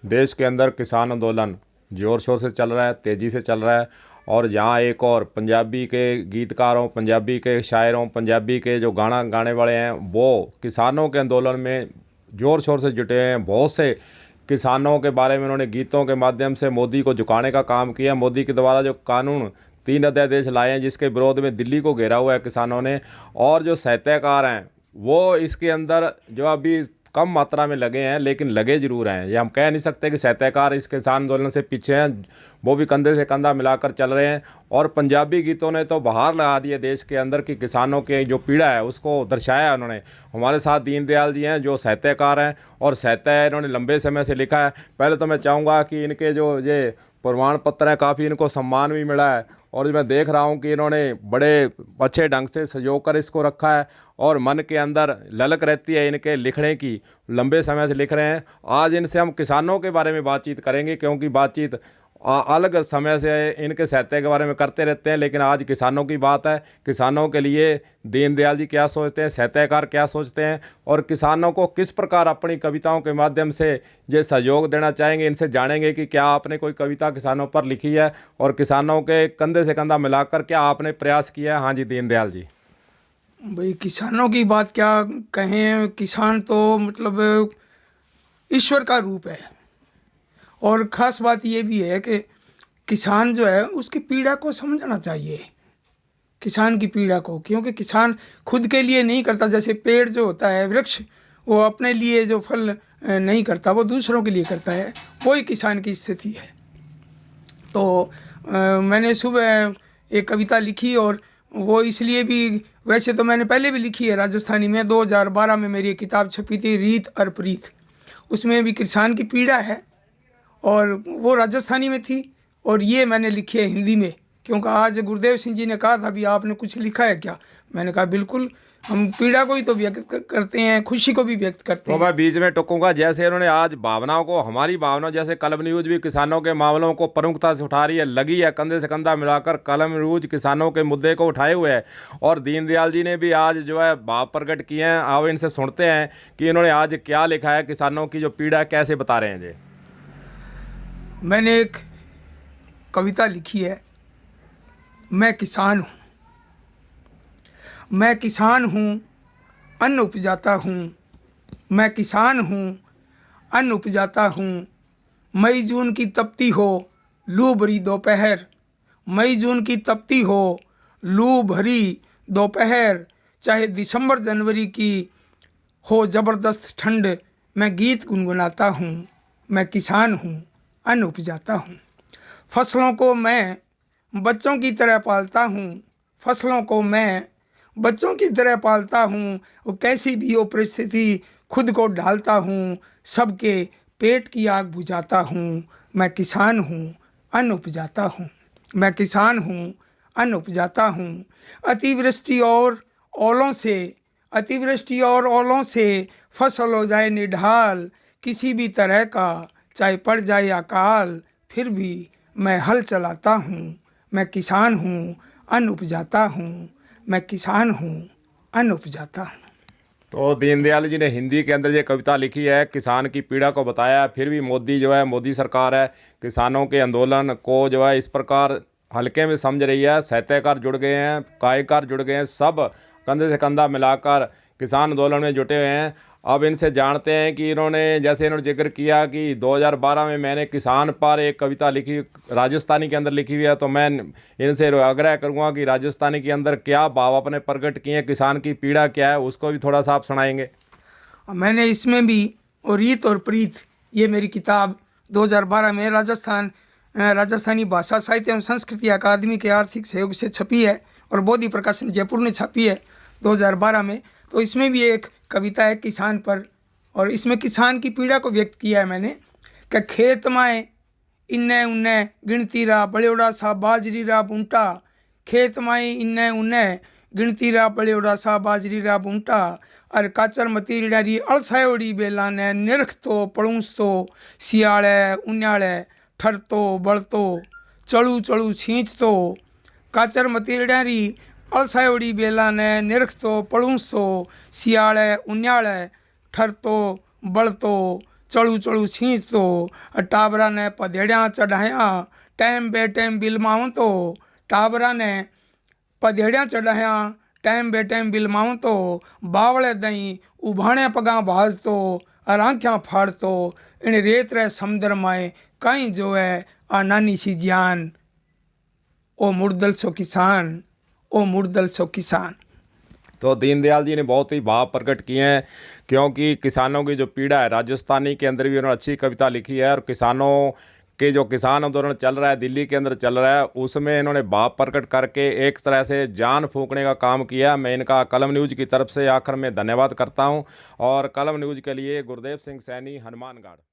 देश के अंदर किसान आंदोलन ज़ोर शोर से चल रहा है, तेज़ी से चल रहा है। और यहाँ एक और पंजाबी के गीतकारों, पंजाबी के शायरों, पंजाबी के जो गाना गाने वाले हैं वो किसानों के आंदोलन में ज़ोर शोर से जुटे हैं। बहुत से किसानों के बारे में उन्होंने गीतों के माध्यम से मोदी को झुकाने का काम किया। मोदी के द्वारा जो कानून 3 अध्यादेश लाए हैं जिसके विरोध में दिल्ली को घेरा हुआ है किसानों ने, और जो साहित्यकार हैं वो इसके अंदर जो अभी कम मात्रा में लगे हैं, लेकिन लगे जरूर हैं। ये हम कह नहीं सकते कि साहित्यकार इस किसान आंदोलन से पीछे हैं, वो भी कंधे से कंधा मिलाकर चल रहे हैं। और पंजाबी गीतों ने तो बहार लगा दी है देश के अंदर की किसानों की जो पीड़ा है उसको दर्शाया है उन्होंने। हमारे साथ दीनदयाल जी हैं जो साहित्यकार हैं, और साहित्य इन्होंने लंबे समय से लिखा है। पहले तो मैं चाहूँगा कि इनके जो ये प्रमाण पत्र हैं काफ़ी इनको सम्मान भी मिला है, और मैं देख रहा हूँ कि इन्होंने बड़े अच्छे ढंग से सजो कर इसको रखा है, और मन के अंदर ललक रहती है इनके लिखने की। लंबे समय से लिख रहे हैं। आज इनसे हम किसानों के बारे में बातचीत करेंगे, क्योंकि बातचीत अलग समय से इनके साहित्य के बारे में करते रहते हैं, लेकिन आज किसानों की बात है। किसानों के लिए दीनदयाल जी क्या सोचते हैं, साहित्यकार क्या सोचते हैं, और किसानों को किस प्रकार अपनी कविताओं के माध्यम से ये सहयोग देना चाहेंगे। इनसे जानेंगे कि क्या आपने कोई कविता किसानों पर लिखी है, और किसानों के कंधे से कंधा मिलाकर क्या आपने प्रयास किया है। हाँ जी दीनदयाल जी। भाई किसानों की बात क्या कहें, किसान तो मतलब ईश्वर का रूप है। और ख़ास बात ये भी है कि किसान जो है उसकी पीड़ा को समझना चाहिए, किसान की पीड़ा को, क्योंकि किसान खुद के लिए नहीं करता। जैसे पेड़ जो होता है, वृक्ष, वो अपने लिए जो फल नहीं करता वो दूसरों के लिए करता है, वही किसान की स्थिति है। तो मैंने सुबह एक कविता लिखी, और वो इसलिए भी, वैसे तो मैंने पहले भी लिखी है राजस्थानी में। 2012 में मेरी एक किताब छपी थी रीत और प्रीत, उसमें भी किसान की पीड़ा है, और वो राजस्थानी में थी। और ये मैंने लिखी है हिंदी में, क्योंकि आज गुरुदेव सिंह जी ने कहा था भी आपने कुछ लिखा है क्या। मैंने कहा बिल्कुल, हम पीड़ा को ही तो व्यक्त करते हैं, खुशी को भी व्यक्त करते तो हैं। मैं बीच में टूकूंगा, जैसे इन्होंने आज भावनाओं को, हमारी भावनाओं, जैसे कलम न्यूज भी किसानों के मामलों को प्रमुखता से उठा रही है, लगी है कंधे से कंधा मिलाकर कलम न्यूज किसानों के मुद्दे को उठाए हुए है। और दीनदयाल जी ने भी आज जो है भाव प्रकट किए हैं। अब इनसे सुनते हैं कि इन्होंने आज क्या लिखा है, किसानों की जो पीड़ा है कैसे बता रहे हैं जी। मैंने एक कविता लिखी है, मैं किसान हूँ। मैं किसान हूँ, अन्न उपजाता हूँ। मैं किसान हूँ, अन्न उपजाता हूँ। मई जून की तपती हो लू भरी दोपहर, मई जून की तपती हो लू भरी दोपहर, चाहे दिसंबर जनवरी की हो ज़बरदस्त ठंड, मैं गीत गुनगुनाता हूँ। मैं किसान हूँ, अन्न उपजाता हूँ। फसलों को मैं बच्चों की तरह पालता हूँ। फसलों को मैं बच्चों की तरह पालता हूँ। वो कैसी भी हो परिस्थिति खुद को ढालता हूँ। सबके पेट की आग बुझाता हूँ। मैं किसान हूँ, अन्न उपजाता हूँ। मैं किसान हूँ, अन्न उपजाता हूँ। अतिवृष्टि और ओलों से, अतिवृष्टि और ओलों से फसल हो जाए निढाल, किसी भी तरह का चाहे पड़ जाए अकाल, फिर भी मैं हल चलाता हूँ। मैं किसान हूँ, अन्न उपजाता हूँ। मैं किसान हूँ, अन्न उपजाता हूँ। तो दीनदयाल जी ने हिंदी के अंदर ये कविता लिखी है, किसान की पीड़ा को बताया है। फिर भी मोदी जो है, मोदी सरकार है, किसानों के आंदोलन को जो है इस प्रकार हल्के में समझ रही है। साहित्यकार जुड़ गए हैं, गायकार जुड़ गए हैं, सब कंधे से कंधा मिलाकर किसान आंदोलन में जुटे हुए हैं। अब इनसे जानते हैं कि इन्होंने, जैसे इन्होंने जिक्र किया कि 2012 में मैंने किसान पर एक कविता लिखी, राजस्थानी के अंदर लिखी हुई है। तो मैं इनसे आग्रह करूंगा कि राजस्थानी के अंदर क्या भाव अपने प्रकट किए हैं, किसान की पीड़ा क्या है, उसको भी थोड़ा सा आप सुनाएंगे। मैंने इसमें भी, और रीत और प्रीत, ये मेरी किताब 2012 में राजस्थानी भाषा साहित्य एवं संस्कृति अकादमी के आर्थिक सहयोग से छपी है, और बोधि प्रकाशन जयपुर ने छपी है 2012 में। तो इसमें भी एक कविता है किसान पर, और इसमें किसान की पीड़ा को व्यक्त किया है मैंने कि खेत माए इन्ने उन्ने गिनती रा बड़ेड़ा सा बाजरी रा बूंटा, खेत माए इन्ने उन्ने गिनती रा बड़ेड़ा सा बाजरी रा बूंटा, और काचर मतीरड़ी अलसायोड़ी बेला ने निरख तो पड़ूस तो सियाड़े उन्याड़े ठर तो बड़ तो चलू चलू छींच तो, काचर मतीरड़ी अलसायोड़ी बेला ने निरख तो पड़ूस तो सियाड़े उन्याड़े ठर तो बड़ तो चलू चलू छींच तो टाबरा ने पधेड़िया चढ़ाया टाइम बे टाइम बिलमाऊं तो टाबरा ने पधेड़िया चढ़ाया टाइम बे टाइम बिलमाऊं तो बावड़े दई उभाणे पगा भाज तो आंख्या फाड़ तो इन रेत रे समुद्र में कहीं जो है आ नानी सी जान ओ मुर्दल सो किसान ओ मुर्दल सो किसान। तो दीनदयाल जी ने बहुत ही भाव प्रकट किए हैं, क्योंकि किसानों की जो पीड़ा है, राजस्थानी के अंदर भी उन्होंने अच्छी कविता लिखी है, और किसानों के जो किसान आंदोलन चल रहा है दिल्ली के अंदर चल रहा है, उसमें इन्होंने भाव प्रकट करके एक तरह से जान फूंकने का काम किया। मैं इनका कलम न्यूज़ की तरफ से आखिर में धन्यवाद करता हूं, और कलम न्यूज़ के लिए गुरदेव सिंह सैनी, हनुमानगढ़।